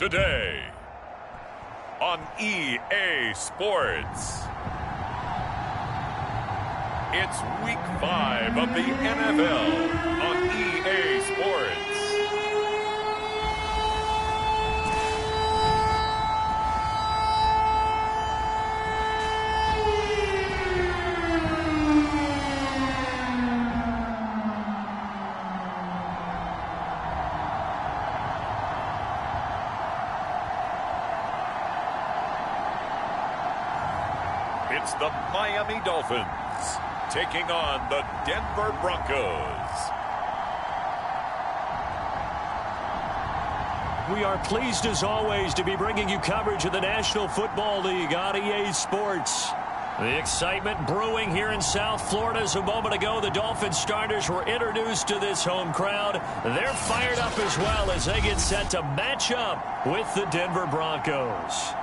Today on EA Sports. It's Week 5 of the NFL on EA Sports. It's the Miami Dolphins taking on the Denver Broncos. We are pleased as always to be bringing you coverage of the National Football League on EA Sports. The excitement brewing here in South Florida. As a moment ago, the Dolphins starters were introduced to this home crowd. They're fired up as well as they get set to match up with the Denver Broncos.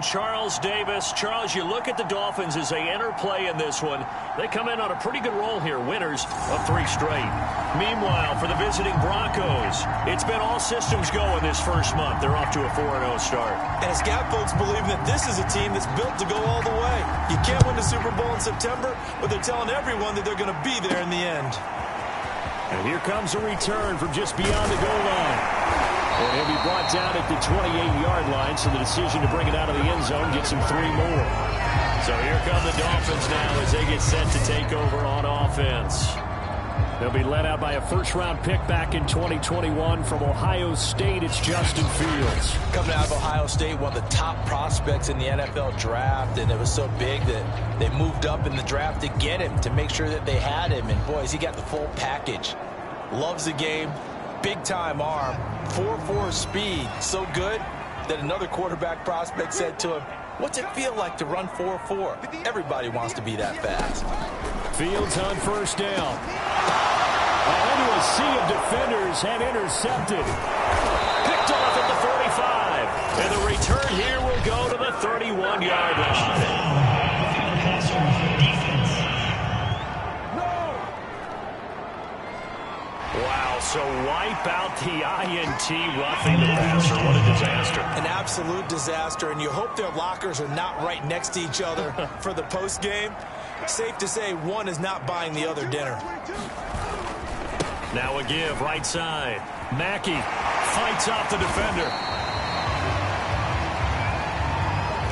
Charles Davis. Charles, you look at the Dolphins as they enter play in this one. They come in on a pretty good roll here, winners of 3 straight. Meanwhile, for the visiting Broncos, it's been all systems go in this first month. They're off to a 4-0 start. And it's got folks believing that this is a team that's built to go all the way. You can't win the Super Bowl in September, but they're telling everyone that they're going to be there in the end. And here comes a return from just beyond the goal line. And he'll be brought down at the 28-yard line, so the decision to bring it out of the end zone gets him 3 more. So here come the Dolphins now as they get set to take over on offense. They'll be led out by a first-round pick back in 2021 from Ohio State. It's Justin Fields. Coming out of Ohio State, one of the top prospects in the NFL draft, and it was so big that they moved up in the draft to get him, to make sure that they had him. And, boys, he got the full package. Loves the game. Big-time arm, 4.4 speed, so good that another quarterback prospect said to him, "What's it feel like to run 4.4? Everybody wants to be that fast." Fields on first down. Into a sea of defenders and intercepted. Picked off at the 45. And the return here will go to the 31-yard line. Wow, so wipe out the INT roughing the passer. What a disaster. An absolute disaster, and you hope their lockers are not right next to each other for the postgame. Safe to say one is not buying the other dinner. Now a give, right side. Mackey fights off the defender.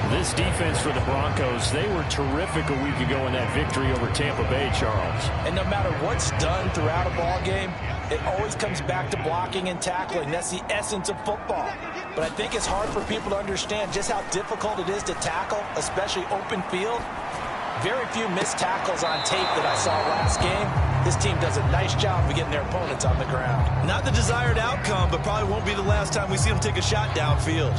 This defense for the Broncos, they were terrific a week ago in that victory over Tampa Bay, Charles. And no matter what's done throughout a ball game, it always comes back to blocking and tackling. That's the essence of football. But I think it's hard for people to understand just how difficult it is to tackle, especially open field. Very few missed tackles on tape that I saw last game. This team does a nice job of getting their opponents on the ground. Not the desired outcome, but probably won't be the last time we see them take a shot downfield.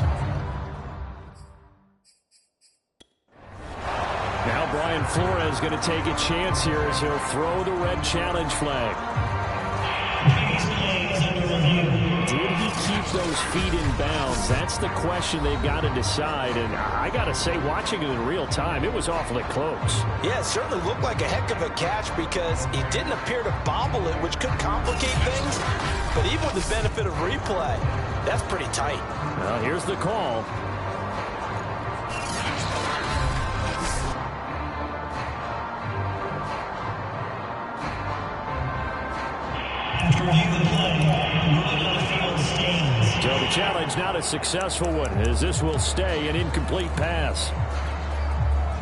Now Brian Flores going to take a chance here as he'll throw the red challenge flag. Did he keep those feet in bounds? That's the question they've got to decide. And I got to say, watching it in real time, it was awfully close. Yeah, it certainly looked like a heck of a catch because he didn't appear to bobble it, which could complicate things. But even with the benefit of replay, that's pretty tight. Well, here's the call. So the challenge not a successful one, as this will stay an incomplete pass.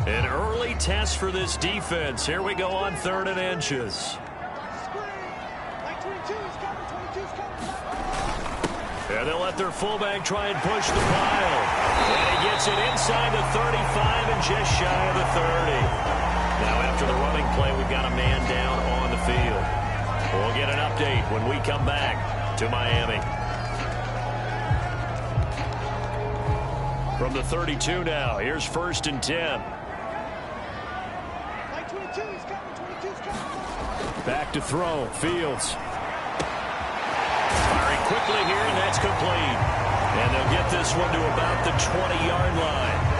An early test for this defense. Here we go on 3rd and inches. And they'll let their fullback try and push the pile. And he gets it inside the 35 and just shy of the 30. Now after the running play, we've got a man down on the field. We'll get an update when we come back to Miami. From the 32 now, here's 1st and 10. Back to throw, Fields. Firing quickly here, and that's complete. And they'll get this one to about the 20-yard line.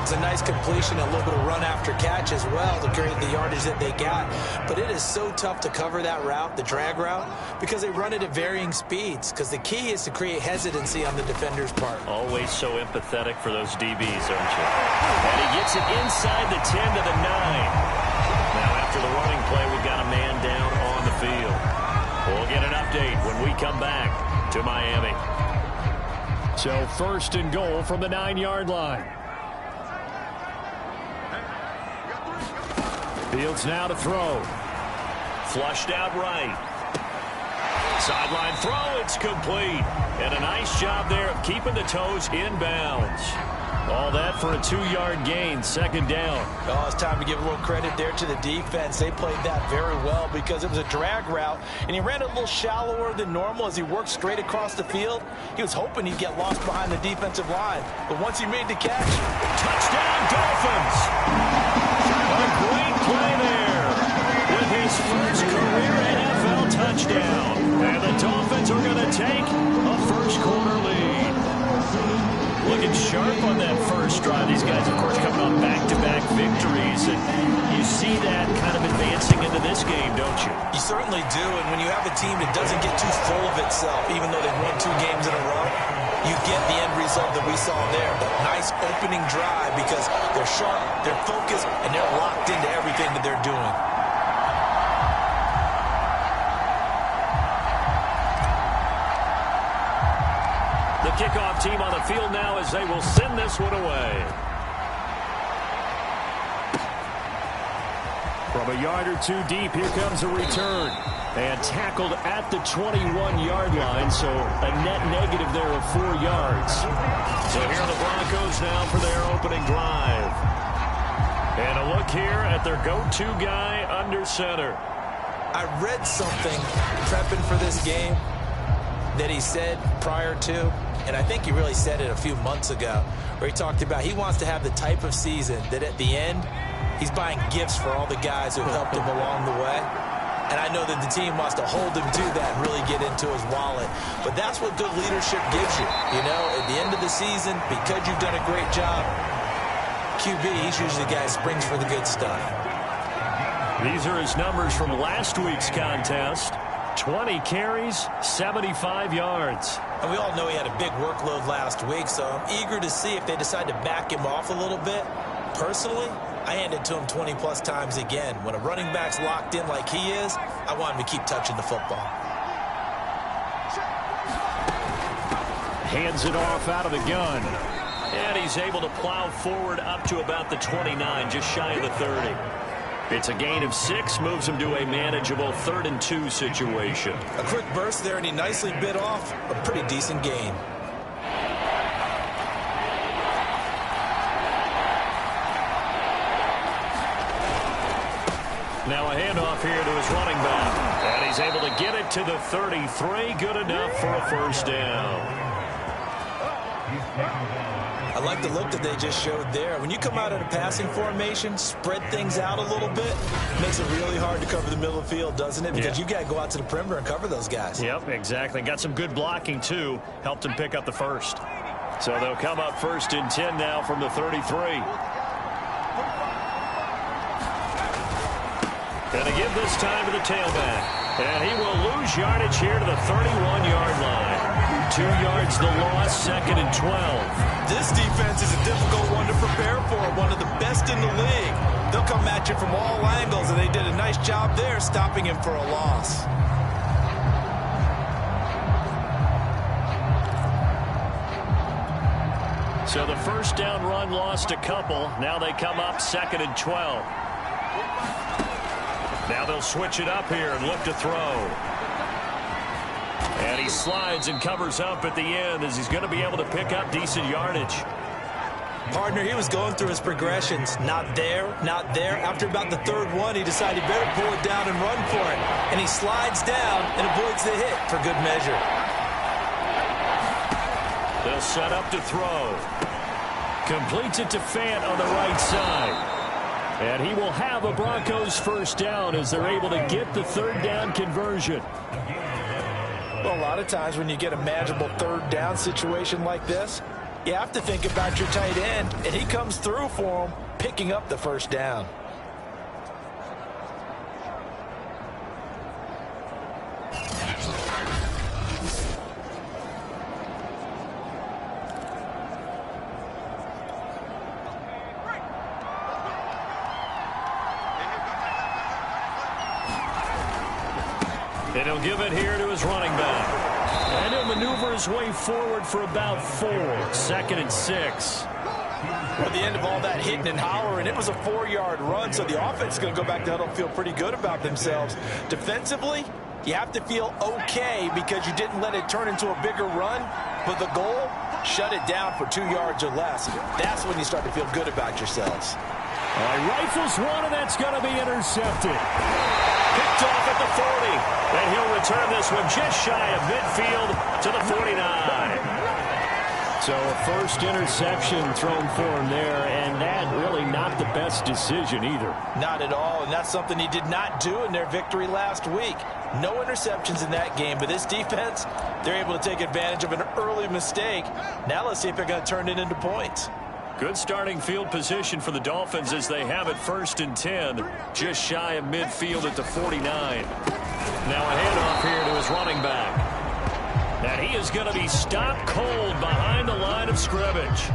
It's a nice completion, a little bit of run after catch as well to create the yardage that they got. But it is so tough to cover that route, the drag route, because they run it at varying speeds. Because the key is to create hesitancy on the defender's part. Always so empathetic for those DBs, aren't you? And he gets it inside the 10 to the 9. Now after the running play, we've got a man down on the field. We'll get an update when we come back to Miami. So 1st and goal from the 9-yard line. Fields now to throw. Flushed out right. Sideline throw, it's complete. And a nice job there of keeping the toes in bounds. All that for a 2-yard gain, 2nd down. Oh, it's time to give a little credit there to the defense. They played that very well because it was a drag route, and he ran it a little shallower than normal as he worked straight across the field. He was hoping he'd get lost behind the defensive line, but once he made the catch, touchdown Dolphins! A great play there with his first career NFL touchdown. And the Dolphins are going to take a first-quarter lead. Looking sharp on that first drive. These guys, of course, coming on back-to-back victories. And you see that kind of advancing into this game, don't you? You certainly do. And when you have a team that doesn't get too full of itself, even though they've won 2 games in a row, you get the end result that we saw there. That nice opening drive because they're sharp, they're focused, and they're locked into everything that they're doing. The kickoff team on the field now as they will send this one away. From a yard or 2 deep, here comes a return. And tackled at the 21-yard line, so a net negative there of 4 yards. So here are the Broncos now for their opening drive. And a look here at their go-to guy under center. I read something prepping for this game that he said prior to, and I think he really said it a few months ago, where he talked about he wants to have the type of season that at the end, he's buying gifts for all the guys who helped him along the way. And I know that the team wants to hold him to that and really get into his wallet. But that's what good leadership gives you. You know, at the end of the season, because you've done a great job, QB, he's usually the guy who springs for the good stuff. These are his numbers from last week's contest. 20 carries, 75 yards. And we all know he had a big workload last week, so I'm eager to see if they decide to back him off a little bit. Personally, I hand it to him 20-plus times again. When a running back's locked in like he is, I want him to keep touching the football. Hands it off out of the gun. And he's able to plow forward up to about the 29, just shy of the 30. It's a gain of 6, moves him to a manageable 3rd and 2 situation. A quick burst there, and he nicely bit off a pretty decent gain. Now a handoff here to his running back. And he's able to get it to the 33. Good enough for a first down. I like the look that they just showed there. When you come out in a passing formation, spread things out a little bit, makes it really hard to cover the middle of the field, doesn't it? Because you got to go out to the perimeter and cover those guys. Yep, exactly. Got some good blocking, too. Helped him pick up the first. So they'll come up 1st and 10 now from the 33. And to give this time to the tailback. And he will lose yardage here to the 31-yard line. 2 yards the loss, 2nd and 12. This defense is a difficult one to prepare for, one of the best in the league. They'll come at you from all angles, and they did a nice job there stopping him for a loss. So the first down run lost a couple. Now they come up 2nd and 12. Now they'll switch it up here and look to throw. And he slides and covers up at the end as he's going to be able to pick up decent yardage. Partner, he was going through his progressions. Not there, not there. After about the 3rd one, he decided he better pull it down and run for it. And he slides down and avoids the hit for good measure. They'll set up to throw. Completes it to Fant on the right side. And he will have a Broncos first down as they're able to get the 3rd down conversion. Well, a lot of times when you get a manageable third down situation like this, you have to think about your tight end, and he comes through for him, picking up the first down. And he'll give it here to his running back. And he'll maneuver his way forward for about 4. 2nd and 6. At the end of all that hitting and hollering, it was a 4-yard run, so the offense is going to go back to huddle and feel pretty good about themselves. Defensively, you have to feel okay because you didn't let it turn into a bigger run, but the goal, shut it down for 2 yards or less. That's when you start to feel good about yourselves. Rifles one, and that's going to be intercepted. Picked off at the 40. And he'll return this one just shy of midfield to the 49. So a first interception thrown for him there, and that really not the best decision either. Not at all, and that's something he did not do in their victory last week. No interceptions in that game, but this defense, they're able to take advantage of an early mistake. Now let's see if they're going to turn it into points. Good starting field position for the Dolphins as they have it 1st and 10, just shy of midfield at the 49. Now a handoff here to his running back. And he is going to be stopped cold behind the line of scrimmage.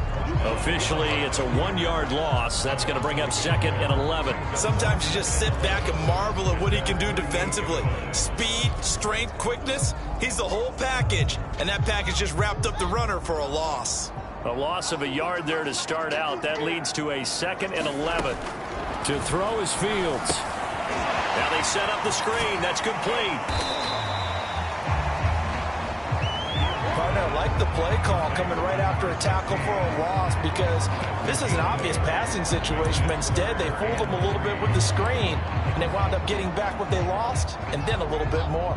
Officially, it's a 1-yard loss. That's going to bring up 2nd and 11. Sometimes you just sit back and marvel at what he can do defensively. Speed, strength, quickness, he's the whole package. And that package just wrapped up the runner for a loss. A loss of a yard there to start out. That leads to a 2nd and 11. To throw is Fields. Now they set up the screen. That's complete. Partner, I like the play call coming right after a tackle for a loss because this is an obvious passing situation, but instead they fooled them a little bit with the screen, and they wound up getting back what they lost and then a little bit more.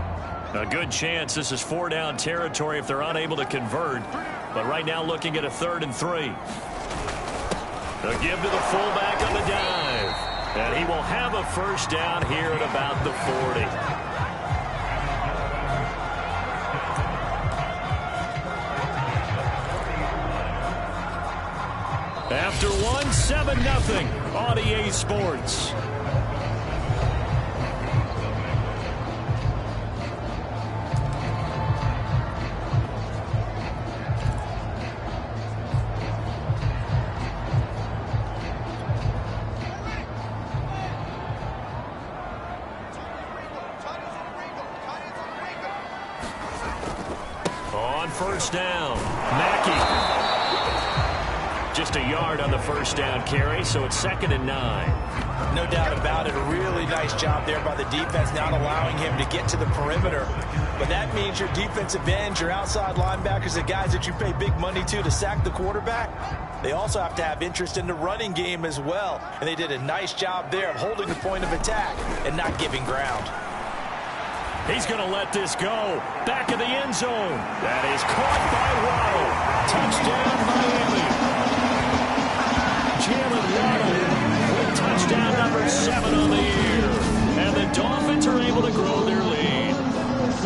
A good chance this is 4-down territory if they're unable to convert. But right now looking at a 3rd and 3. They'll give to the fullback on the dive. And he will have a first down here at about the 40. After 1, 7-0 on EA Sports. On first down, Mackey. Just a yard on the first down carry, so it's 2nd and 9. No doubt about it. A really nice job there by the defense, not allowing him to get to the perimeter. But that means your defensive ends, your outside linebackers, the guys that you pay big money to sack the quarterback, they also have to have interest in the running game as well. And they did a nice job there of holding the point of attack and not giving ground. He's going to let this go. Back in the end zone. That is caught by Waddle. Touchdown, Miami. Jalen Waddle with touchdown number 7 on the year. And the Dolphins are able to grow their lead.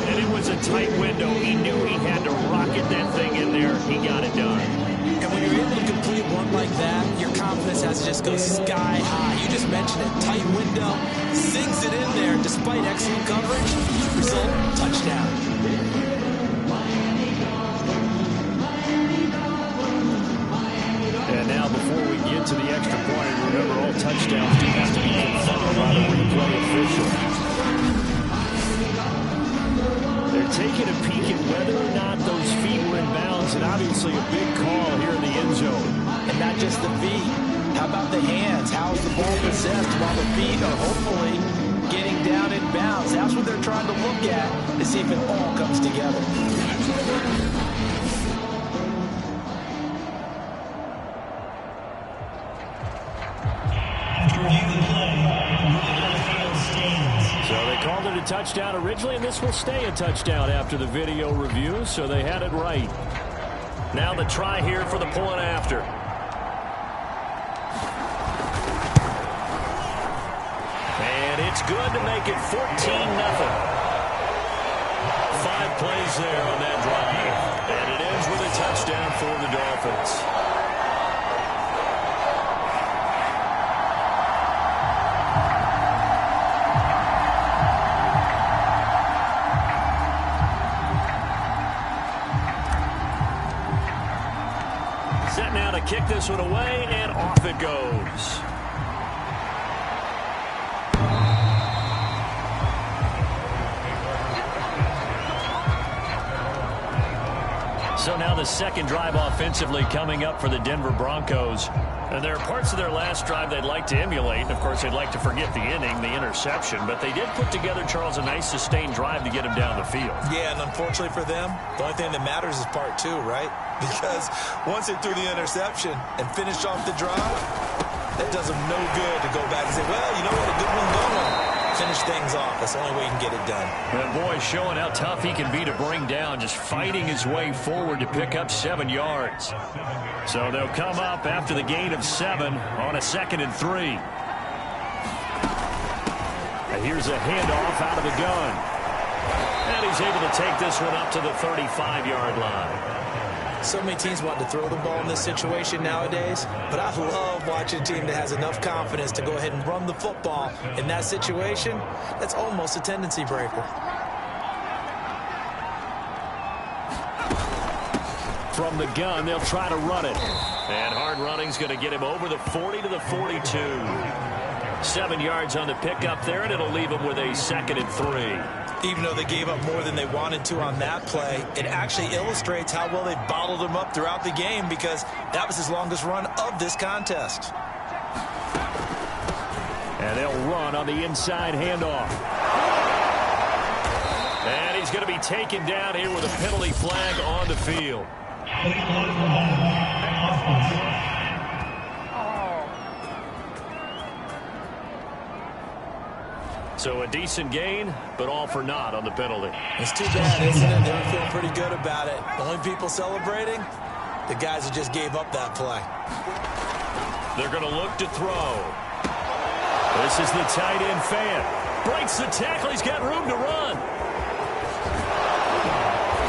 And it was a tight window. He knew he had to rocket that thing in there. He got it done. And when you're able to complete one like that, your confidence has to just go sky high. You just mentioned it. Tight window. Sings it in there despite excellent coverage. Result, touchdown. And now before we get to the extra point, remember all touchdowns do have to be confirmed by the replay official. They're taking a peek at whether or not those feet were in bounds, and obviously a big call here in the end zone. And not just the feet. How about the hands? How is the ball possessed while the feet are hopefully getting down in bounds? That's what they're trying to look at to see if it all comes together. So they called it a touchdown originally, and this will stay a touchdown after the video review, so they had it right. Now the try here for the point after. And it's good to make it 14-0. 5 plays there on that drive. And it ends with a touchdown for the Dolphins. Set now to kick this one away, and off it goes. So now the second drive offensively coming up for the Denver Broncos. And there are parts of their last drive they'd like to emulate. And of course, they'd like to forget the inning, the interception. But they did put together, Charles, a nice sustained drive to get him down the field. Yeah, and unfortunately for them, the only thing that matters is part 2, right? Because once they threw the interception and finished off the drive, that does them no good to go back and say, well, you know what, a good one going. Finish things off. That's the only way you can get it done. And boy, showing how tough he can be to bring down, just fighting his way forward to pick up 7 yards. So they'll come up after the gain of 7 on a 2nd and 3. And here's a handoff out of the gun. And he's able to take this one up to the 35-yard line. So many teams want to throw the ball in this situation nowadays, but I love watching a team that has enough confidence to go ahead and run the football in that situation. That's almost a tendency breaker. From the gun, they'll try to run it. And hard running's going to get him over the 40 to the 42. 7 yards on the pickup there, and it'll leave him with a 2nd and 3. Even though they gave up more than they wanted to on that play, it actually illustrates how well they bottled him up throughout the game, because that was his longest run of this contest. And they'll run on the inside handoff. And he's going to be taken down here with a penalty flag on the field. So a decent gain, but all for naught on the penalty. It's too bad, isn't it? They were feeling pretty good about it. Only people celebrating, the guys who just gave up that play. They're going to look to throw. This is the tight end fan. Breaks the tackle. He's got room to run.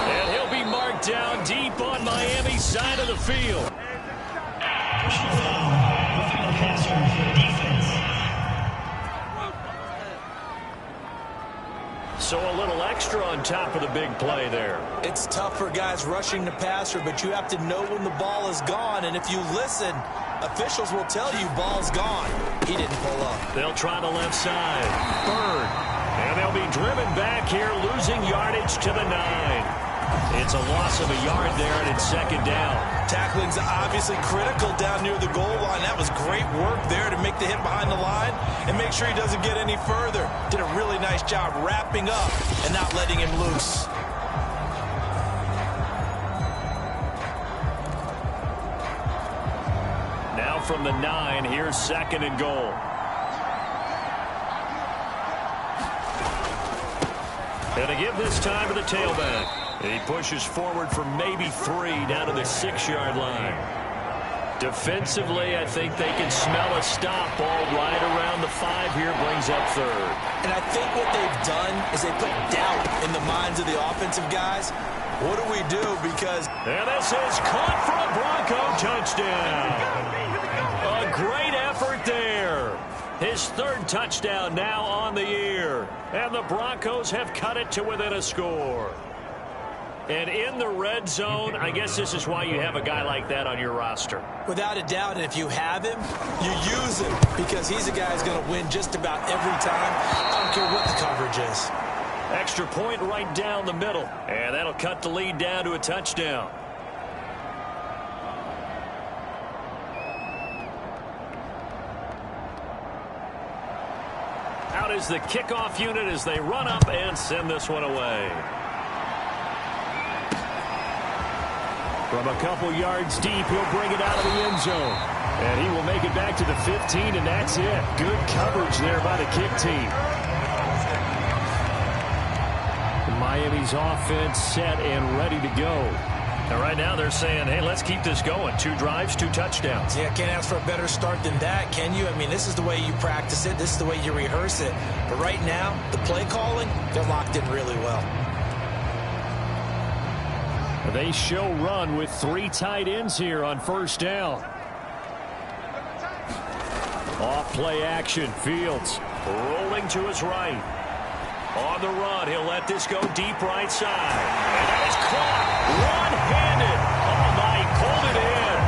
And he'll be marked down deep on Miami's side of the field. So a little extra on top of the big play there. It's tough for guys rushing the passer, but you have to know when the ball is gone. And if you listen, officials will tell you ball's gone. He didn't pull up. They'll try the left side. Bird. And they'll be driven back here, losing yardage to the 9. It's a loss of a yard there, and it's 2nd down. Tackling's obviously critical down near the goal line. That was great work there to make the hit behind the line and make sure he doesn't get any further. Did a really nice job wrapping up and not letting him loose. Now from the 9, here's 2nd and goal. And to give this time to the tailback. He pushes forward for maybe 3 down to the 6-yard line. Defensively, I think they can smell a stop ball right around the 5 here, brings up 3rd. And I think what they've done is they put doubt in the minds of the offensive guys. What do we do? Because... And this is caught for a Bronco touchdown. A great effort there. His 3rd touchdown now on the year. And the Broncos have cut it to within a score. And in the red zone, I guess this is why you have a guy like that on your roster. Without a doubt, and if you have him, you use him, because he's a guy who's going to win just about every time. I don't care what the coverage is. Extra point right down the middle. And that'll cut the lead down to a touchdown. Out is the kickoff unit as they run up and send this one away. From a couple yards deep, he'll bring it out of the end zone. And he will make it back to the 15, and that's it. Good coverage there by the kick team. Miami's offense set and ready to go. And right now they're saying, hey, let's keep this going. 2 drives, 2 touchdowns. Yeah, can't ask for a better start than that, can you? I mean, this is the way you practice it. This is the way you rehearse it. But right now, the play calling, they're locked in really well. They show run with 3 tight ends here on first down. Off play action. Fields rolling to his right. On the run, he'll let this go deep right side. And that is caught one-handed. Oh, my, he pulled it in.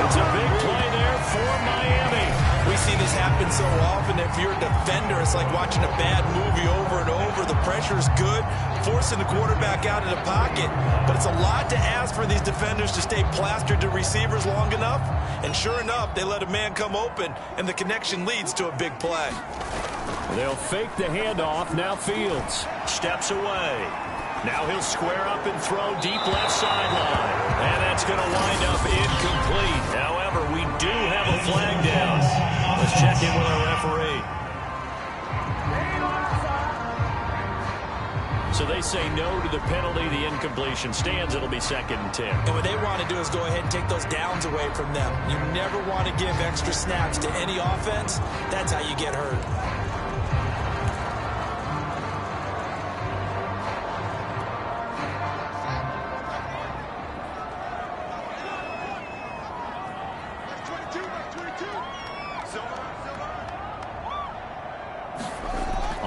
It's a big play there for Miami. We see this happen so often. If you're a defender, it's like watching a bad movie over and over. The pressure is good, forcing the quarterback out of the pocket. But it's a lot to ask for these defenders to stay plastered to receivers long enough. And sure enough, they let a man come open, and the connection leads to a big play. They'll fake the handoff. Now Fields Steps away. Now he'll square up and throw deep left sideline. And that's going to wind up incomplete. However, we do have a flag down. Let's check in with our referee. So they say no to the penalty. The incompletion stands. It'll be 2nd and 10. And what they want to do is go ahead and take those downs away from them. You never want to give extra snaps to any offense. That's how you get hurt.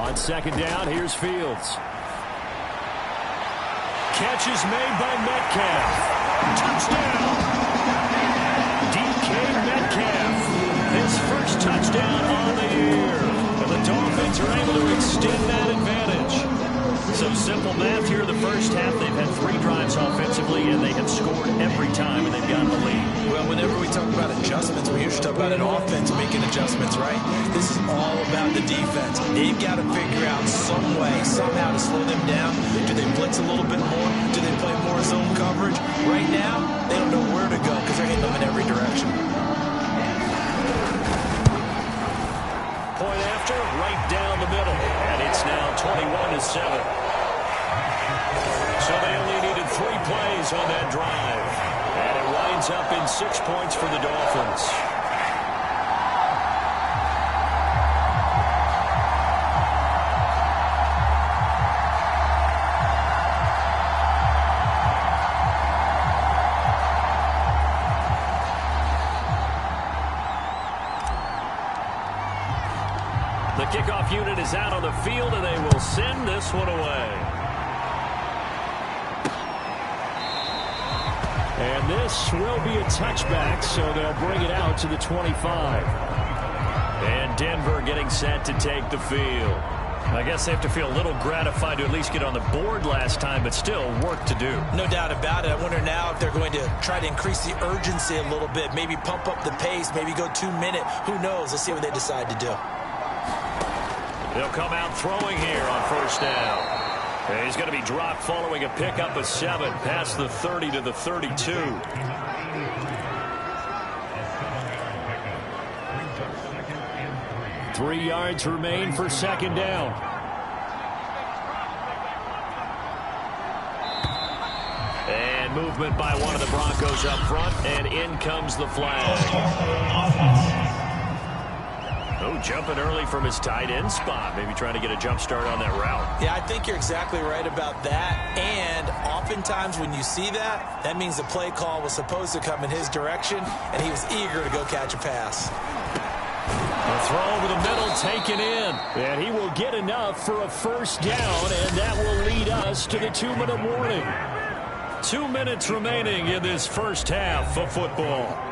on 2nd down. Here's Fields. Catch is made by Metcalf. Touchdown! DK Metcalf. His first touchdown on the year. And the Dolphins are able to extend that advantage. So simple math here in the first half. They've had 3 drives offensively, and they have scored every time, and they've gotten the lead. Well, whenever we talk about adjustments, we usually talk about an offense making adjustments, right? This is all about the defense. They've got to figure out some way, somehow to slow them down. Do they blitz a little bit more? Do they play more zone coverage? Right now, they don't know where to go because they're hitting them in every direction. Point after, right down the middle. And it's now 21-7. So they only needed 3 plays on that drive. And it winds up in 6 points for the Dolphins. The kickoff unit is out on the field, and they will send this one away. And this will be a touchback, so they'll bring it out to the 25. And Denver getting set to take the field. I guess they have to feel a little gratified to at least get on the board last time, but still work to do. No doubt about it. I wonder now if they're going to try to increase the urgency a little bit, maybe pump up the pace, maybe go 2-minute. Who knows? Let's see what they decide to do. They'll come out throwing here on first down. And he's going to be dropped following a pickup of 7 past the 30 to the 32. Three yards remain for 2nd down. And movement by one of the Broncos up front, and in comes the flag. Oh, jumping early from his tight end spot. Maybe trying to get a jump start on that route. Yeah, I think you're exactly right about that. And oftentimes when you see that, that means the play call was supposed to come in his direction, and he was eager to go catch a pass. A throw over the middle, taken in. And he will get enough for a first down, and that will lead us to the 2-minute warning. 2 minutes remaining in this first half of football.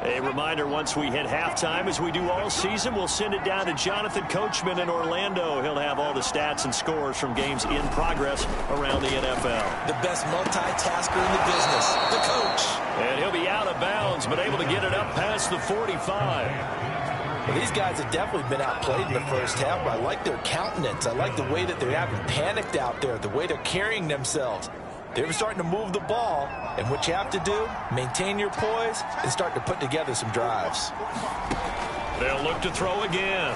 A reminder, once we hit halftime, as we do all season, we'll send it down to Jonathan Coachman in Orlando. He'll have all the stats and scores from games in progress around the NFL. The best multitasker in the business, the coach. And he'll be out of bounds, but able to get it up past the 45. Well, these guys have definitely been outplayed in the first half, but I like their countenance. I like the way that they haven't panicked out there, the way they're carrying themselves. They're starting to move the ball, and what you have to do, maintain your poise and start to put together some drives. They'll look to throw again.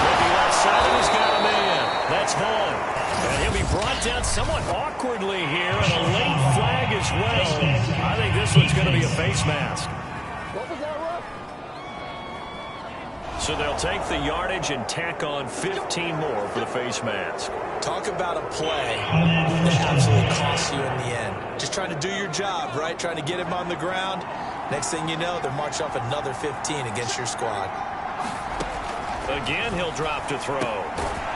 Looking left side, and he's got a man. That's Vaughn. And he'll be brought down somewhat awkwardly here, and a late flag as well. I think this one's going to be a face mask. So they'll take the yardage and tack on 15 more for the face mask. Talk about a play that absolutely costs you in the end. Just trying to do your job, right? Trying to get him on the ground. Next thing you know, they're marching off another 15 against your squad. Again, he'll drop to throw.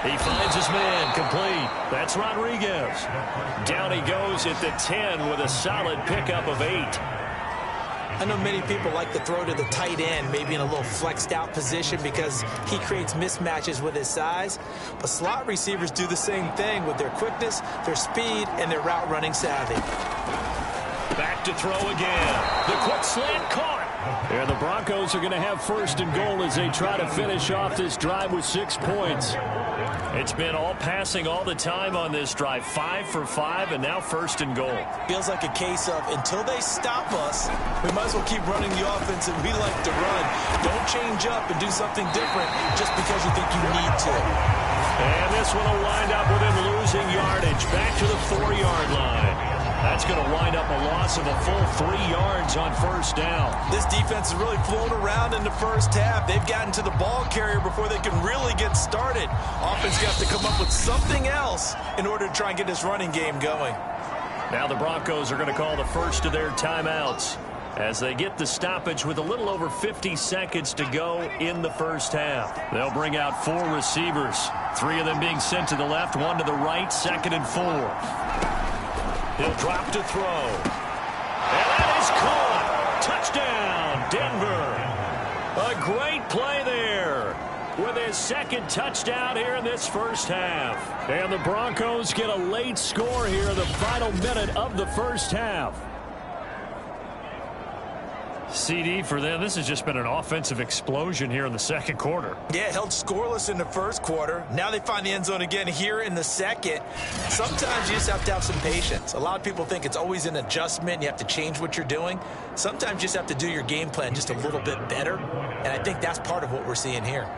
He finds his man, complete. That's Rodriguez. Down he goes at the 10 with a solid pickup of 8. I know many people like to throw to the tight end, maybe in a little flexed out position because he creates mismatches with his size. But slot receivers do the same thing with their quickness, their speed, and their route running savvy. Back to throw again. The quick slant caught. And the Broncos are going to have first and goal as they try to finish off this drive with 6 points. It's been all passing all the time on this drive. 5 for 5, and now first and goal. Feels like a case of until they stop us, we might as well keep running the offense that we like to run. Don't change up and do something different just because you think you need to. And this one will wind up with him losing yardage. Back to the 4-yard line. That's going to wind up a loss of a full 3 yards on first down. This defense is really flown around in the first half. They've gotten to the ball carrier before they can really get started. Offense got to come up with something else in order to try and get this running game going. Now the Broncos are going to call the first of their timeouts as they get the stoppage with a little over 50 seconds to go in the first half. They'll bring out 4 receivers, 3 of them being sent to the left, 1 to the right, 2nd and 4. He'll drop to throw. And that is caught. Touchdown, Denver. A great play there with his 2nd touchdown here in this first half. And the Broncos get a late score here in the final minute of the first half. CD for them. This has just been an offensive explosion here in the second quarter. Yeah, held scoreless in the first quarter. Now they find the end zone again here in the second. Sometimes you just have to have some patience. A lot of people think it's always an adjustment. You have to change what you're doing. Sometimes you just have to do your game plan just a little bit better. And I think that's part of what we're seeing here.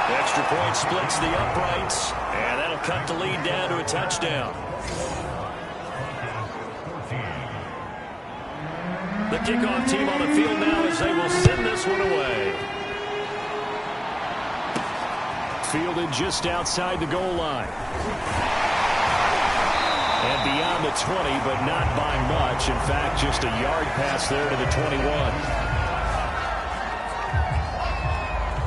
The extra point splits the uprights. And that'll cut the lead down to a touchdown. The kickoff team on the field now as they will send this one away. Fielded just outside the goal line. And beyond the 20, but not by much. In fact, just a yard pass there to the 21.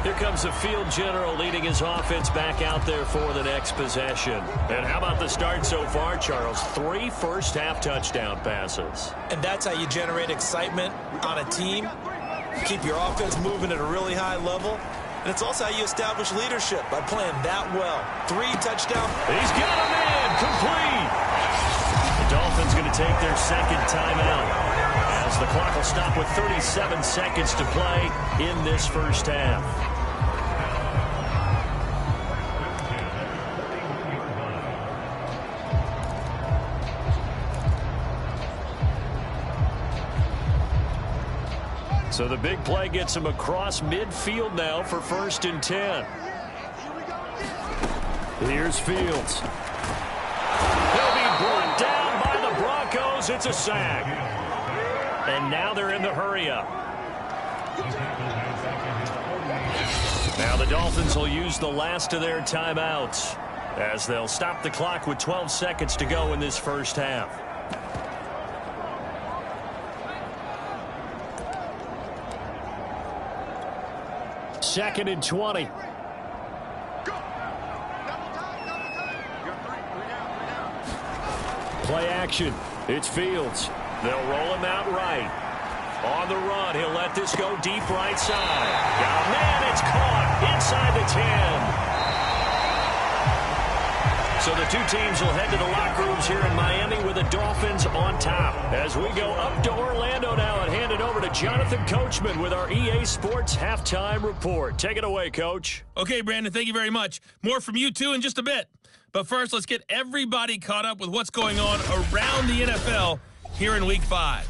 Here comes the field general leading his offense back out there for the next possession. And how about the start so far, Charles? 3 first-half touchdown passes. And that's how you generate excitement on a team. Keep your offense moving at a really high level. And it's also how you establish leadership by playing that well. 3 touchdowns. He's got a man complete. The Dolphins going to take their 2nd timeout as the clock will stop with 37 seconds to play in this first half. So the big play gets him across midfield now for 1st and 10. Here's Fields. He'll be brought down by the Broncos. It's a sack. And now they're in the hurry-up. Now the Dolphins will use the last of their timeouts as they'll stop the clock with 12 seconds to go in this first half. Second and 20. Play action. It's Fields. They'll roll him out right. On the run, he'll let this go deep right side. Got a man, it's caught inside the 10. So the 2 teams will head to the locker rooms here in Miami with the Dolphins on top. As we go up to Orlando now and hand it over to Jonathan Coachman with our EA Sports Halftime Report. Take it away, Coach. Okay, Brandon, thank you very much. More from you, too, in just a bit. But first, let's get everybody caught up with what's going on around the NFL here in Week 5.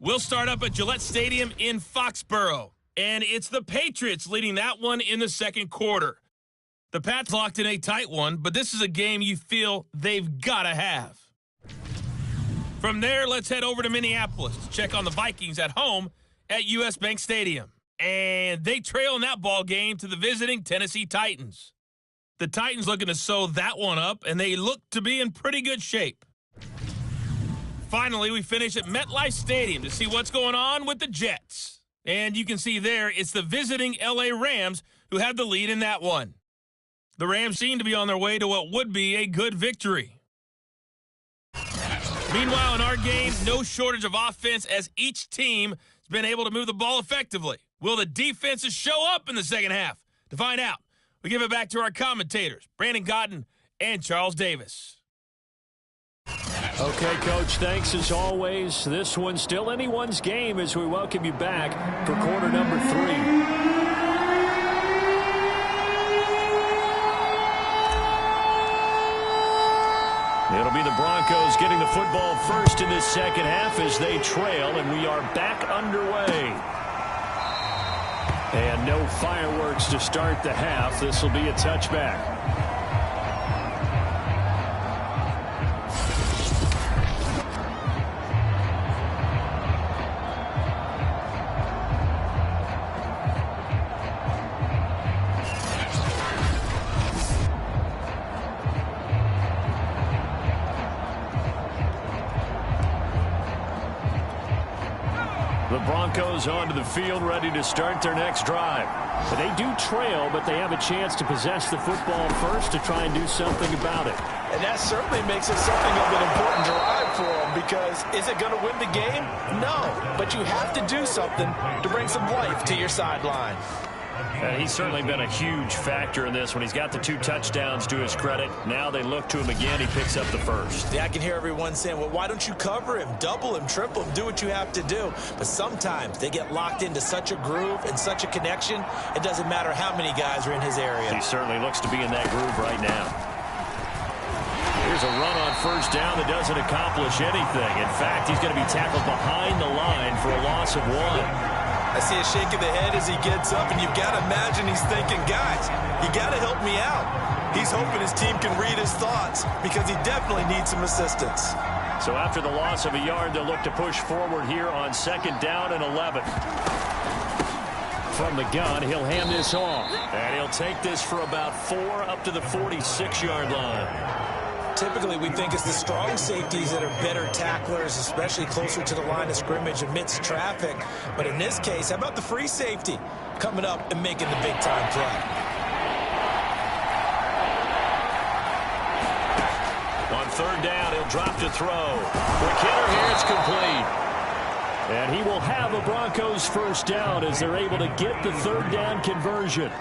We'll start up at Gillette Stadium in Foxborough, and it's the Patriots leading that one in the second quarter. The Pats locked in a tight one, but this is a game you feel they've got to have. From there, let's head over to Minneapolis to check on the Vikings at home at U.S. Bank Stadium. And they trail in that ball game to the visiting Tennessee Titans. The Titans looking to sew that one up, and they look to be in pretty good shape. Finally, we finish at MetLife Stadium to see what's going on with the Jets. And you can see there, it's the visiting L.A. Rams who have the lead in that one. The Rams seem to be on their way to what would be a good victory. Meanwhile, in our game, no shortage of offense as each team has been able to move the ball effectively. Will the defenses show up in the second half? To find out, we give it back to our commentators, Brandon Cotton and Charles Davis. Okay, Coach, thanks as always. This one's still anyone's game as we welcome you back for quarter number 3. It'll be the Broncos getting the football first in this second half as they trail, and we are back underway. And no fireworks to start the half. This will be a touchback. The Broncos onto the field, ready to start their next drive. But they do trail, but they have a chance to possess the football first to try and do something about it. And that certainly makes it something of an important drive for them, because is it going to win the game? No, but you have to do something to bring some life to your sideline. He's certainly been a huge factor in this when he's got the 2 touchdowns to his credit. Now they look to him again. He picks up the first. Yeah, I can hear everyone saying, well, why don't you cover him, double him, triple him, do what you have to do. But sometimes they get locked into such a groove and such a connection, it doesn't matter how many guys are in his area. He certainly looks to be in that groove right now. Here's a run on first down that doesn't accomplish anything. In fact, he's going to be tackled behind the line for a loss of 1. I see a shake of the head as he gets up, and you've got to imagine he's thinking, guys, you got to help me out. He's hoping his team can read his thoughts because he definitely needs some assistance. So after the loss of a yard, they'll look to push forward here on 2nd down and 11. From the gun, he'll hand this off. And he'll take this for about 4 up to the 46-yard line. Typically, we think it's the strong safeties that are better tacklers, especially closer to the line of scrimmage amidst traffic. But in this case, how about the free safety coming up and making the big-time play? On 3rd down, he'll drop to throw. The killer here, it's complete. And he will have a Broncos first down as they're able to get the 3rd down conversion.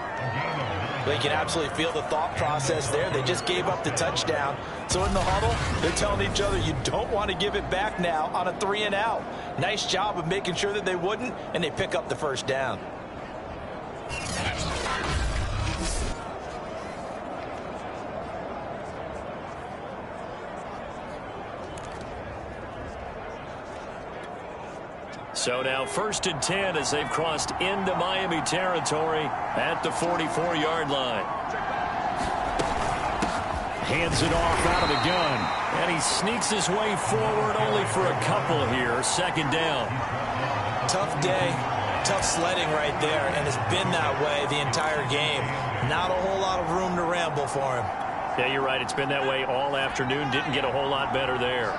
They can absolutely feel the thought process there. They just gave up the touchdown. So in the huddle, they're telling each other, you don't want to give it back now on a 3-and-out. Nice job of making sure that they wouldn't, and they pick up the first down. So now 1st and 10 as they've crossed into Miami territory at the 44-yard line. Hands it off out of the gun. And he sneaks his way forward only for a couple here. 2nd down. Tough day, tough sledding right there, and it's been that way the entire game. Not a whole lot of room to ramble for him. Yeah, you're right. It's been that way all afternoon. Didn't get a whole lot better there.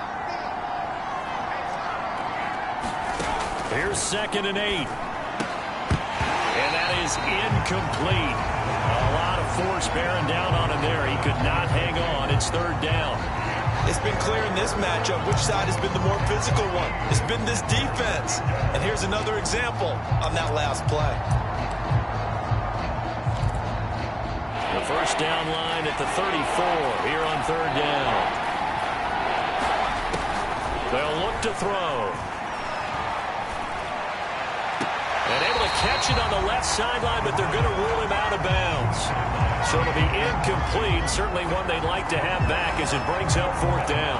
Here's 2nd and 8. And that is incomplete. A lot of force bearing down on him there. He could not hang on. It's 3rd down. It's been clear in this matchup which side has been the more physical one. It's been this defense. And here's another example on that last play. The first down line at the 34 here on 3rd down. They'll look to throw. And able to catch it on the left sideline, but they're going to rule him out of bounds. So it'll be incomplete. Certainly one they'd like to have back as it brings up 4th down.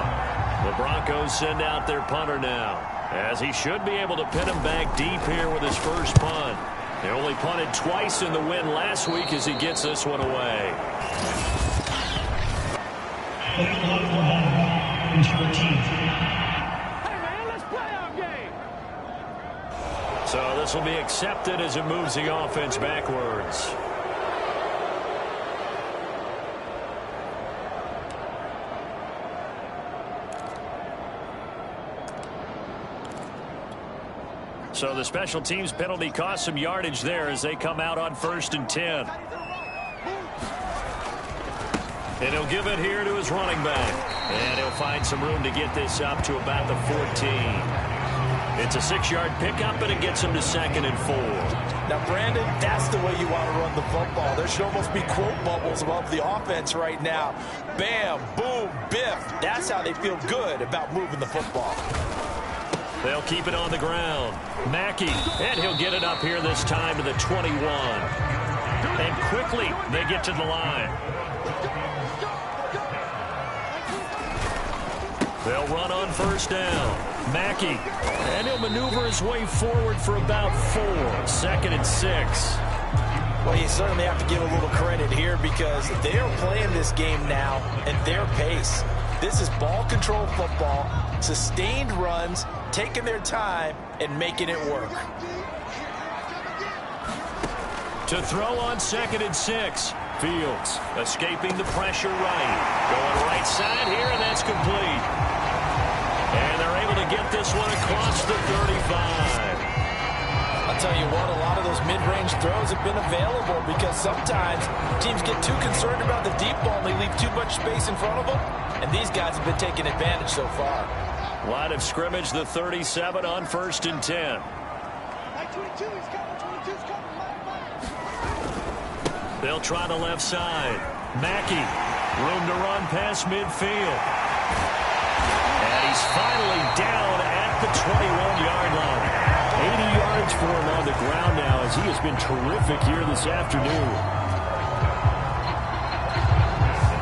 The Broncos send out their punter now, as he should be able to pin him back deep here with his first punt. They only punted twice in the win last week as he gets this one away. This will be accepted as it moves the offense backwards. So the special teams penalty cost some yardage there as they come out on 1st and 10. And he'll give it here to his running back. And he'll find some room to get this up to about the 14. It's a 6-yard pickup, and it gets him to 2nd and 4. Now, Brandon, that's the way you want to run the football. There should almost be quote bubbles above the offense right now. Bam, boom, biff. That's how they feel good about moving the football. They'll keep it on the ground. Mackey, and he'll get it up here this time to the 21. And quickly, they get to the line. They'll run on 1st down. Mackey, and he'll maneuver his way forward for about 4. 2nd and 6. Well, you certainly have to give a little credit here because they're playing this game now at their pace. This is ball control football, sustained runs, taking their time and making it work. To throw on 2nd and 6. Fields escaping the pressure right. Going right side here, and that's complete. And they're able to get this one across the 35. I'll tell you what, a lot of those mid-range throws have been available because sometimes teams get too concerned about the deep ball and they leave too much space in front of them. And these guys have been taking advantage so far. Line of scrimmage, the 37 on 1st and 10. They'll try the left side. Mackey, room to run past midfield. And he's finally down at the 21-yard line. 80 yards for him on the ground now as he has been terrific here this afternoon.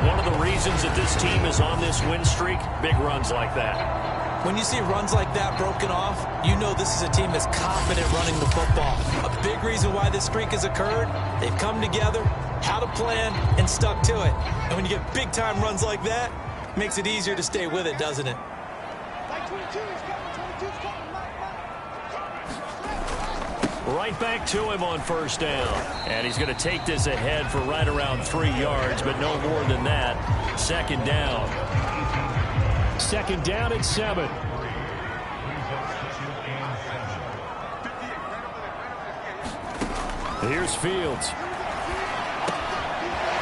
One of the reasons that this team is on this win streak, big runs like that. When you see runs like that broken off, you know this is a team that's confident running the football. A big reason why this streak has occurred, they've come together, had a plan, and stuck to it. And when you get big-time runs like that, it makes it easier to stay with it, doesn't it? Right back to him on 1st down. And he's going to take this ahead for right around 3 yards, but no more than that. 2nd down. 2nd down at 7. Here's Fields.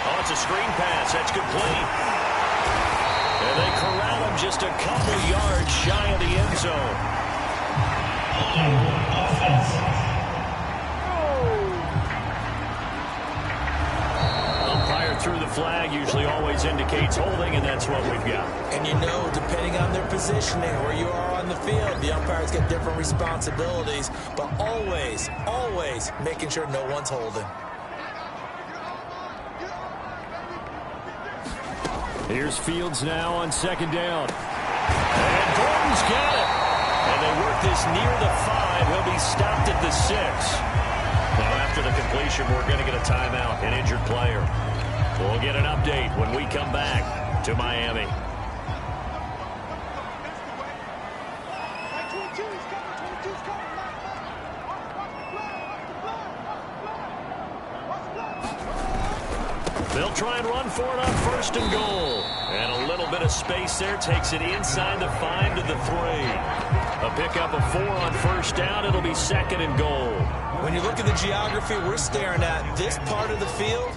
Oh, it's a screen pass. That's complete. And they corral him just a couple yards shy of the end zone. Umpire through the flag usually always indicates holding, and that's what we've got. And you know, depending on their positioning, where you are on the field, the umpires get different responsibilities, but always, always making sure no one's holding. Here's Fields now on 2nd down. And Gordon's got it. And they work this near the 5. He'll be stopped at the 6. Now, after the completion, we're going to get a timeout, an injured player. We'll get an update when we come back to Miami. They'll try and run for it on 1st and goal. And a little bit of space there takes it inside the 5 to the 3. A pickup of 4 on 1st down. It'll be 2nd and goal. When you look at the geography we're staring at, this part of the field,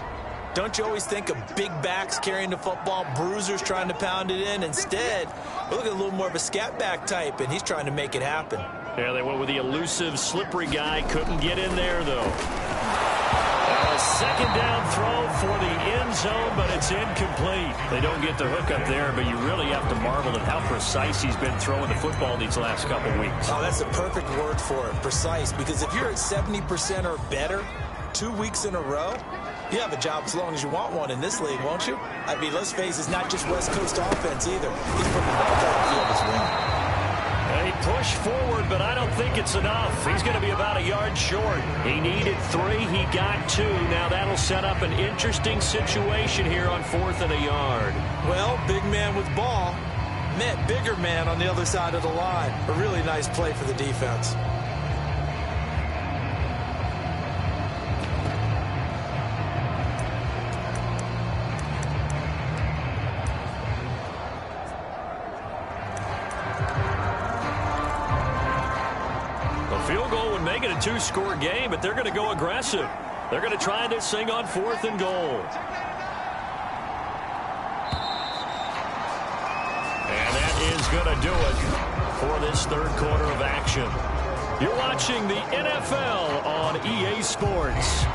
don't you always think of big backs carrying the football, bruisers trying to pound it in? Instead, look at a little more of a scat back type, and he's trying to make it happen. Yeah, they went with the elusive, slippery guy. Couldn't get in there, though. A 2nd down throw for the end zone, but it's incomplete. They don't get the hook up there, but you really have to marvel at how precise he's been throwing the football these last couple weeks. Oh, that's the perfect word for it, precise, because if you're at 70% or better 2 weeks in a row, you have a job as long as you want one in this league, won't you? I mean, let's face it, it's not just West Coast offense either. He's putting the ball down the field as well. He pushed forward, but I don't think it's enough. He's going to be about a yard short. He needed 3. He got 2. Now that'll set up an interesting situation here on 4th and a yard. Well, big man with ball met bigger man on the other side of the line. A really nice play for the defense. Field goal would make it a two-score game, but they're going to go aggressive. They're going to try this thing on 4th and goal. And that is going to do it for this third quarter of action. You're watching the NFL on EA Sports.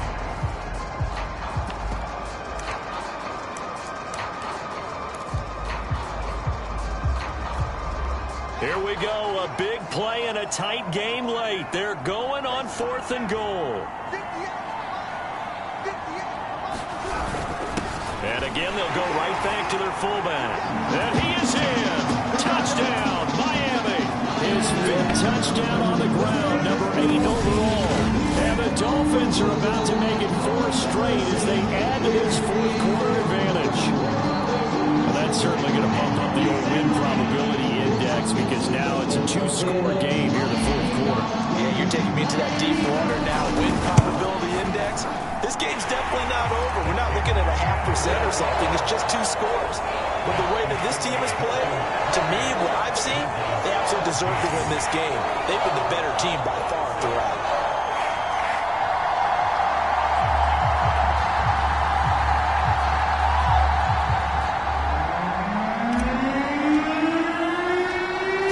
Here we go, a big play and a tight game late. They're going on 4th and goal. And again, they'll go right back to their fullback. And he is in. Touchdown, Miami. His 5th touchdown on the ground, number 8 overall. And the Dolphins are about to make it 4 straight as they add to this fourth quarter advantage. Well, that's certainly going to bump up the old win probability index because now it's a 2-score game here in the fourth quarter. Yeah, you're taking me to that deep water now. Win probability index. This game's definitely not over. We're not looking at a 0.5% or something. It's just 2 scores. But the way that this team has played, to me, what I've seen, they absolutely deserve to win this game. They've been the better team by far throughout.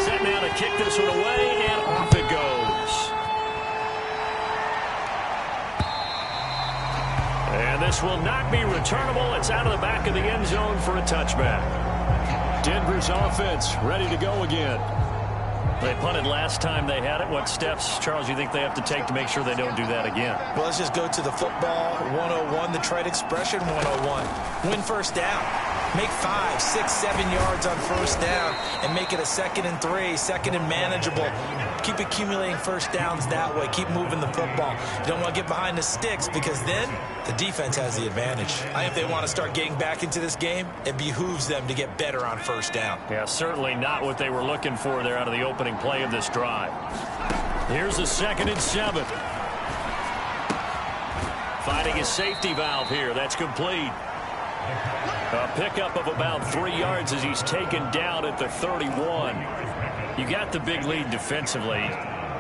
Set now to kick this one away, and off it goes. And this will not be returnable. It's out of the back of the end zone for a touchback. Denver's offense ready to go again. They punted last time they had it. What steps, Charles, you think they have to take to make sure they don't do that again? Well, let's just go to the football 101, the trade expression 101. Win first down. Make 5, 6, 7 yards on first down and make it a 2nd and 3, 2nd and manageable. Keep accumulating first downs that way. Keep moving the football. You don't want to get behind the sticks because then the defense has the advantage. I think if they want to start getting back into this game, it behooves them to get better on first down. Yeah, certainly not what they were looking for there out of the opening play of this drive. Here's the 2nd and 7. Finding a safety valve here. That's complete. A pickup of about 3 yards as he's taken down at the 31. You got the big lead defensively.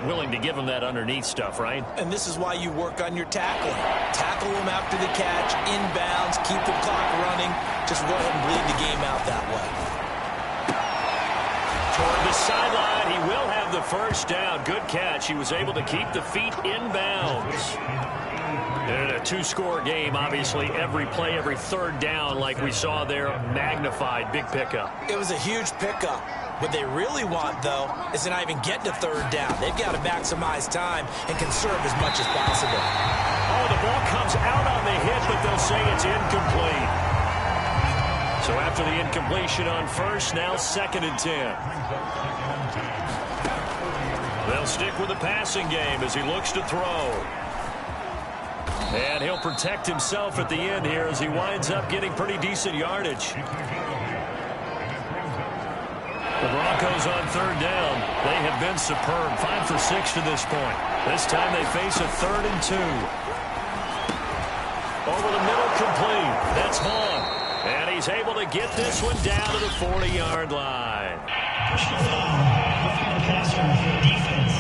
Willing to give him that underneath stuff, right? And this is why you work on your tackling. Tackle him after the catch, inbounds, keep the clock running. Just go ahead and bleed the game out that way. Toward the sideline, he will have the first down. Good catch. He was able to keep the feet inbounds. In a 2-score game, obviously, every play, every third down, like we saw there, magnified. Big pickup. It was a huge pickup. What they really want, though, is to not even get to third down. They've got to maximize time and conserve as much as possible. Oh, the ball comes out on the hit, but they'll say it's incomplete. So after the incompletion on first, now 2nd and 10. They'll stick with the passing game as he looks to throw. And he'll protect himself at the end here as he winds up getting pretty decent yardage. The Broncos on third down. They have been superb. 5 for 6 to this point. This time they face a 3rd and 2. Over the middle, complete. That's Vaughn. And he's able to get this one down to the 40-yard line. Personal foul, roughing the passer for the defense.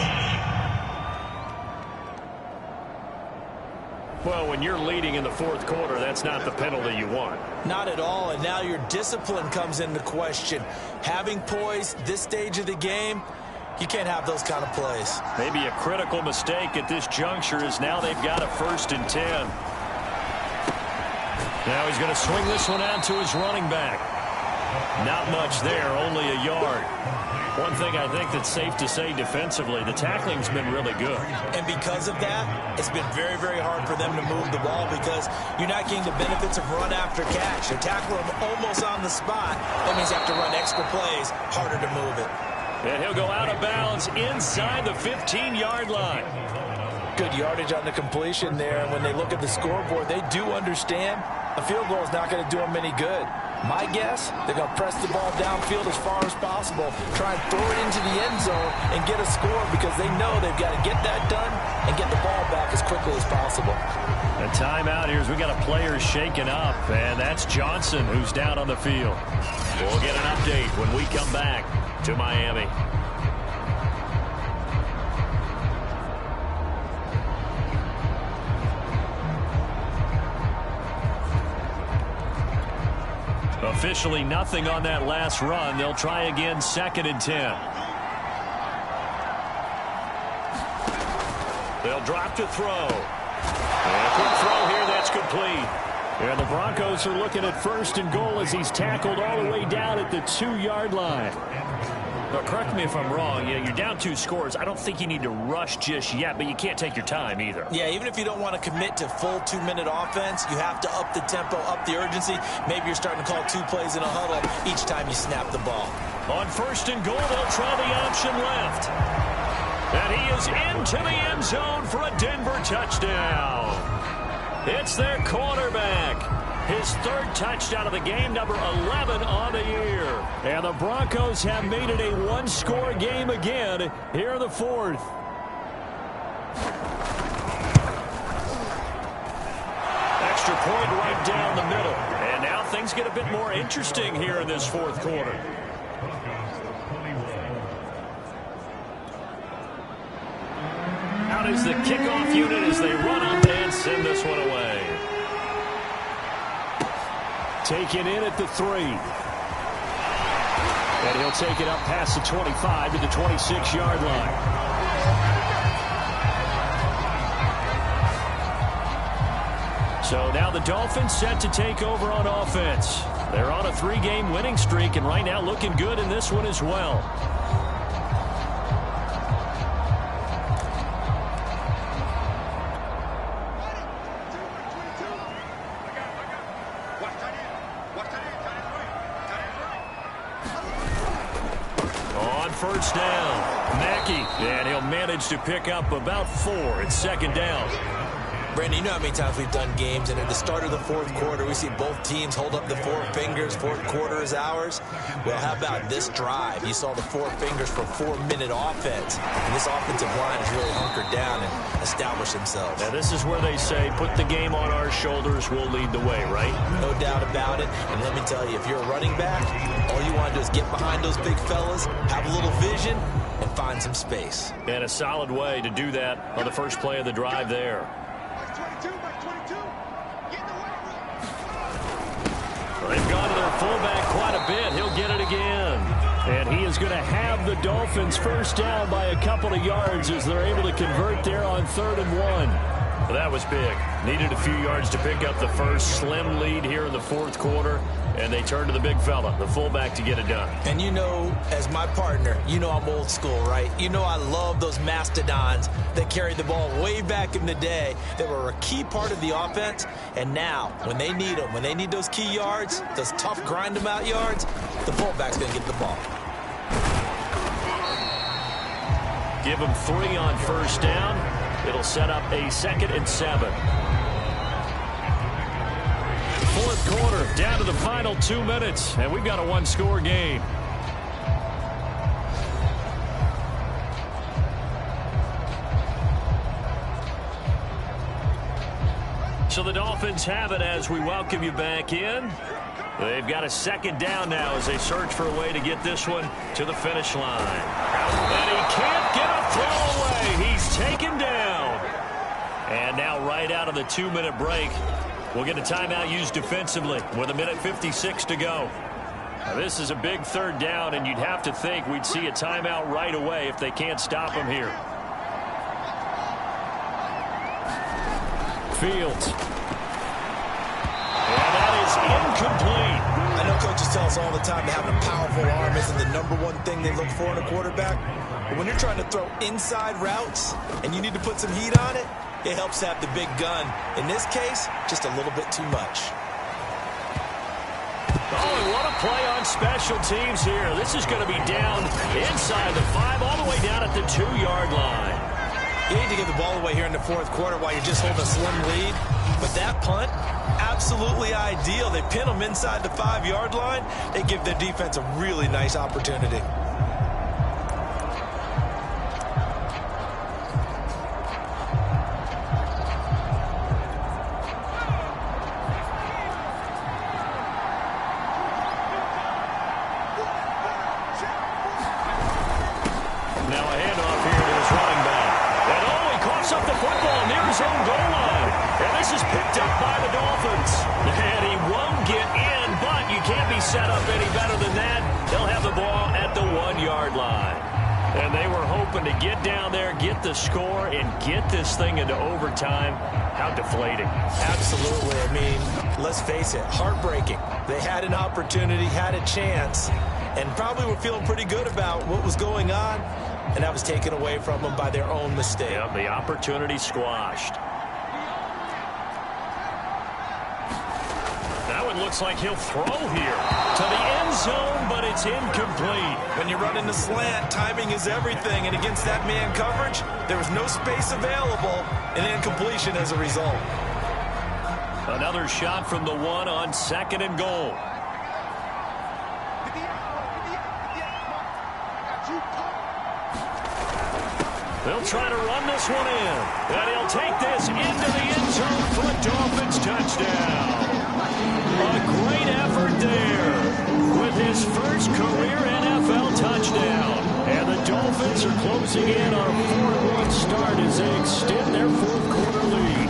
Well, when you're leading in the fourth quarter, that's not the penalty you want. Not at all, and now your discipline comes into question. Having poise this stage of the game, you can't have those kind of plays. Maybe a critical mistake at this juncture is now they've got a 1st and 10. Now he's going to swing this one out to his running back. Not much there, only a yard. One thing I think that's safe to say defensively, the tackling's been really good. And because of that, it's been very, very hard for them to move the ball because you're not getting the benefits of run after catch. You're tackling them almost on the spot. That means you have to run extra plays, harder to move it. And he'll go out of bounds inside the 15-yard line. Good yardage on the completion there. And when they look at the scoreboard, they do understand a field goal is not going to do them any good. My guess, they're going to press the ball downfield as far as possible, try and throw it into the end zone and get a score because they know they've got to get that done and get the ball back as quickly as possible. A timeout here as we got a player shaken up, and that's Johnson who's down on the field. We'll get an update when we come back to Miami. Officially nothing on that last run. They'll try again, 2nd and 10. They'll drop to throw. And a quick throw here, that's complete. And the Broncos are looking at 1st and goal as he's tackled all the way down at the 2-yard line. But correct me if I'm wrong. Yeah, you're down 2 scores. I don't think you need to rush just yet, but you can't take your time either. Yeah, even if you don't want to commit to full 2-minute offense, you have to up the tempo, up the urgency. Maybe you're starting to call 2 plays in a huddle each time you snap the ball. On 1st and goal, they'll try the option left. And he is into the end zone for a Denver touchdown. It's their quarterback. His 3rd touchdown of the game, number 11 on the year. And the Broncos have made it a 1-score game again here in the 4th. Extra point right down the middle. And now things get a bit more interesting here in this 4th quarter. Out is the kickoff unit as they run up and send this one away. Taken in at the 3. And he'll take it up past the 25 to the 26-yard line. So now the Dolphins set to take over on offense. They're on a 3-game winning streak and right now looking good in this one as well. On 1st down, Mackey, and he'll manage to pick up about 4. It's 2nd down. Brandon, you know how many times we've done games, and at the start of the 4th quarter, we see both teams hold up the 4 fingers, 4th quarter is ours. Well, how about this drive? You saw the 4 fingers for 4-minute offense. And this offensive line has really hunkered down and established themselves. Now, this is where they say, put the game on our shoulders, we'll lead the way, right? No doubt about it. And let me tell you, if you're a running back, all you want to do is get behind those big fellas, have a little vision, and find some space. And a solid way to do that on the first play of the drive there. They've gone to their fullback quite a bit. He'll get it again. And he is going to have the Dolphins 1st down by a couple of yards as they're able to convert there on 3rd and 1. Well, that was big. Needed a few yards to pick up the first slim lead here in the 4th quarter. And they turn to the big fella, the fullback, to get it done. And you know, as my partner, you know I'm old school, right? You know I love those mastodons that carried the ball way back in the day that were a key part of the offense. And now, when they need them, when they need those key yards, those tough grind-them-out yards, the fullback's going to get the ball. Give them 3 on 1st down. It'll set up a 2nd and 7. 4th quarter, down to the final 2 minutes, and we've got a 1-score game. So the Dolphins have it as we welcome you back in. They've got a 2nd down now as they search for a way to get this one to the finish line. And he can't get a throw away. He's taken down. And now right out of the 2-minute break, we'll get a timeout used defensively with 1:56 to go. Now, this is a big 3rd down, and you'd have to think we'd see a timeout right away if they can't stop him here. Fields. And that is incomplete. I know coaches tell us all the time that having a powerful arm isn't the #1 thing they look for in a quarterback. But when you're trying to throw inside routes and you need to put some heat on it, it helps to have the big gun. In this case, just a little bit too much. Oh, and what a play on special teams here. This is going to be down inside the 5, all the way down at the 2-yard line. You need to give the ball away here in the 4th quarter while you're just holding a slim lead. But that punt, absolutely ideal. They pin them inside the 5-yard line. They give their defense a really nice opportunity. Now a handoff here to his running back. And oh, he coughs up the football near his own goal line. And this is picked up by the Dolphins. And he won't get in, but you can't be set up any better than that. They'll have the ball at the 1-yard line. And they were hoping to get down there, get the score, and get this thing into overtime. How deflating. Absolutely. I mean, let's face it, heartbreaking. They had an opportunity, had a chance, and probably were feeling pretty good about what was going on, and that was taken away from them by their own mistake. Yep, the opportunity squashed. That one looks like he'll throw here to the end zone, but it's incomplete. When you run in the slant, timing is everything, and against that man coverage, there was no space available, and incompletion as a result. Another shot from the 1 on 2nd and goal. They'll try to run this one in, and he'll take this into the end zone for a Dolphins touchdown. A great effort there with his first career NFL touchdown. And the Dolphins are closing in on a 4-1 start as they extend their 4th-quarter lead.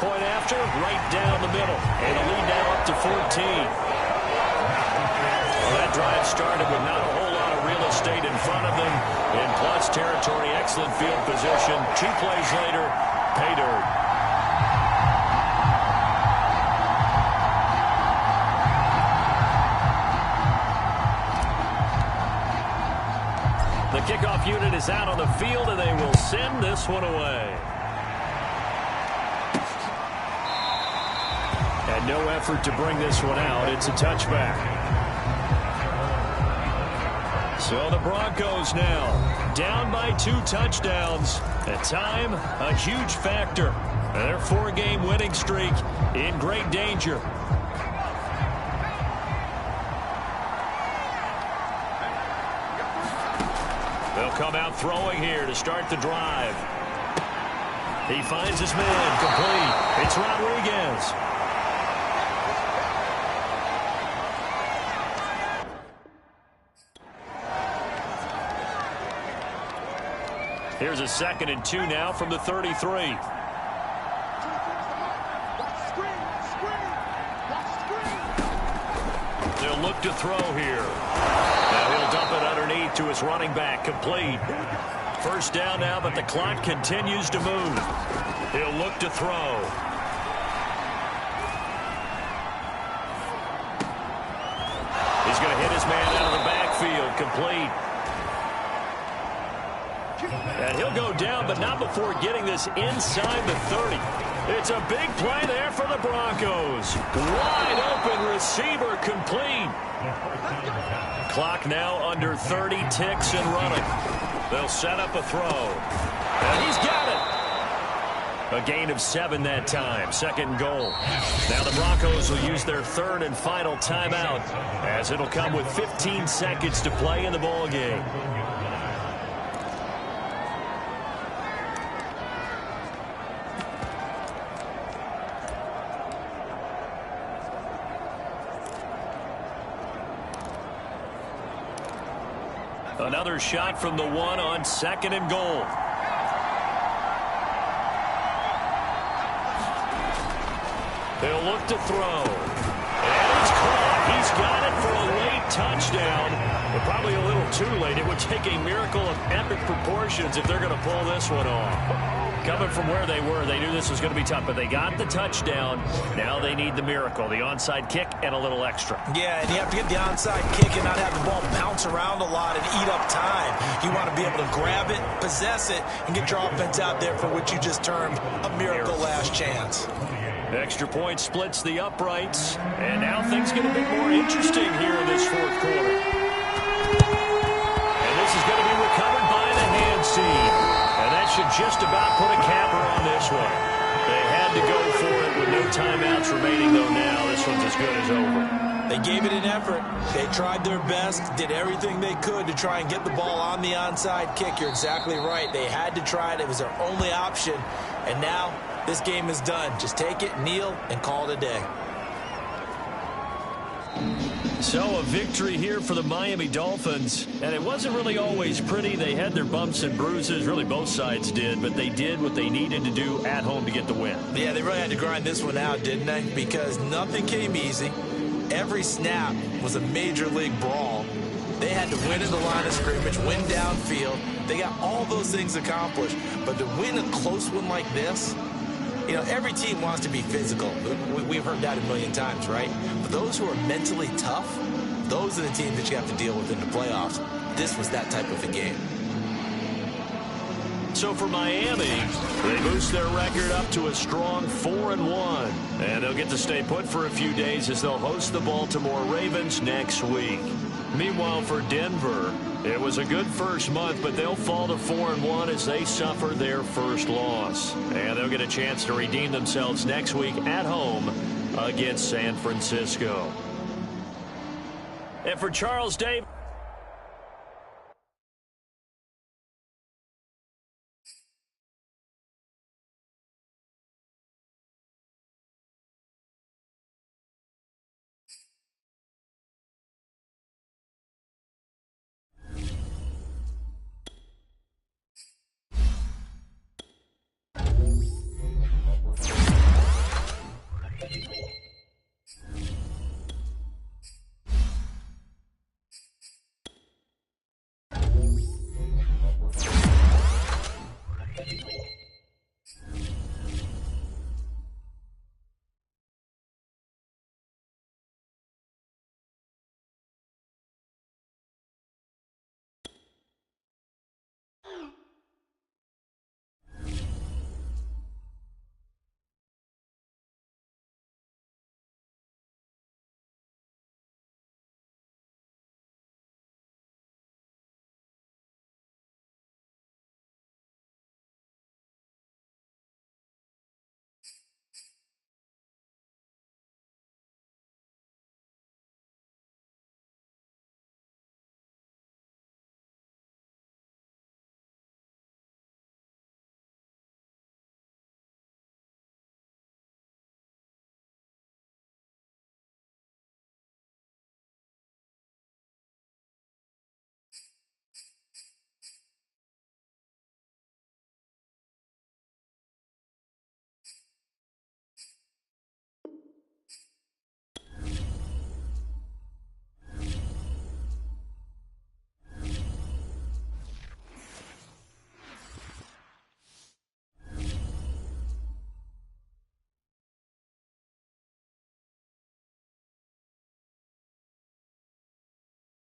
Point after, right down the middle. And the lead now up to 14. Well, that drive started with not a whole lot of real estate in front of them. In plus territory, excellent field position. 2 plays later, pay dirt. The kickoff unit is out on the field, and they will send this one away. And no effort to bring this one out. It's a touchback. So the Broncos now down by 2 touchdowns. At time, a huge factor. And their 4-game winning streak in great danger. They'll come out throwing here to start the drive. He finds his man complete. It's Rodriguez. Here's a 2nd and 2 now from the 33. They'll look to throw here. Now he'll dump it underneath to his running back, complete. First down now, but the clock continues to move. He'll look to throw. He's going to hit his man out of the backfield, complete. And he'll go down, but not before getting this inside the 30. It's a big play there for the Broncos. Wide open receiver, complete. Clock now under 30 ticks and running. They'll set up a throw. And he's got it. A gain of 7 that time. 2nd and goal. Now the Broncos will use their 3rd and final timeout, as it'll come with 15 seconds to play in the ball game. Another shot from the 1 on 2nd and goal. They'll look to throw. And it's caught. He's got it for a late touchdown. But probably a little too late. It would take a miracle of epic proportions if they're going to pull this one off. Coming from where they were, they knew this was going to be tough, but they got the touchdown. Now they need the miracle, the onside kick and a little extra. Yeah, and you have to get the onside kick and not have the ball bounce around a lot and eat up time. You want to be able to grab it, possess it, and get your offense out there for what you just termed a miracle last chance. Extra point splits the uprights, and now things get a bit more interesting here in this 4th quarter. And this is going to be recovered by the hand seam. And that should just about put a capper on this one. They had to go for it with no timeouts remaining, though now this one's as good as over. They gave it an effort. They tried their best, did everything they could to try and get the ball on the onside kick. You're exactly right. They had to try it. It was their only option. And now this game is done. Just take it, kneel, and call it a day. So a victory here for the Miami Dolphins, and it wasn't really always pretty. They had their bumps and bruises, really both sides did, but they did what they needed to do at home to get the win. Yeah, they really had to grind this one out, didn't they? Because nothing came easy. Every snap was a major league brawl. They had to win in the line of scrimmage, win downfield. They got all those things accomplished, but to win a close one like this, you know, every team wants to be physical. We've heard that a million times, right? But those who are mentally tough, those are the teams that you have to deal with in the playoffs. This was that type of a game. So for Miami, they boost their record up to a strong 4-1. And they'll get to stay put for a few days as they'll host the Baltimore Ravens next week. Meanwhile, for Denver, it was a good first month, but they'll fall to 4-1 as they suffer their first loss. And they'll get a chance to redeem themselves next week at home against San Francisco. And for Charles Davis.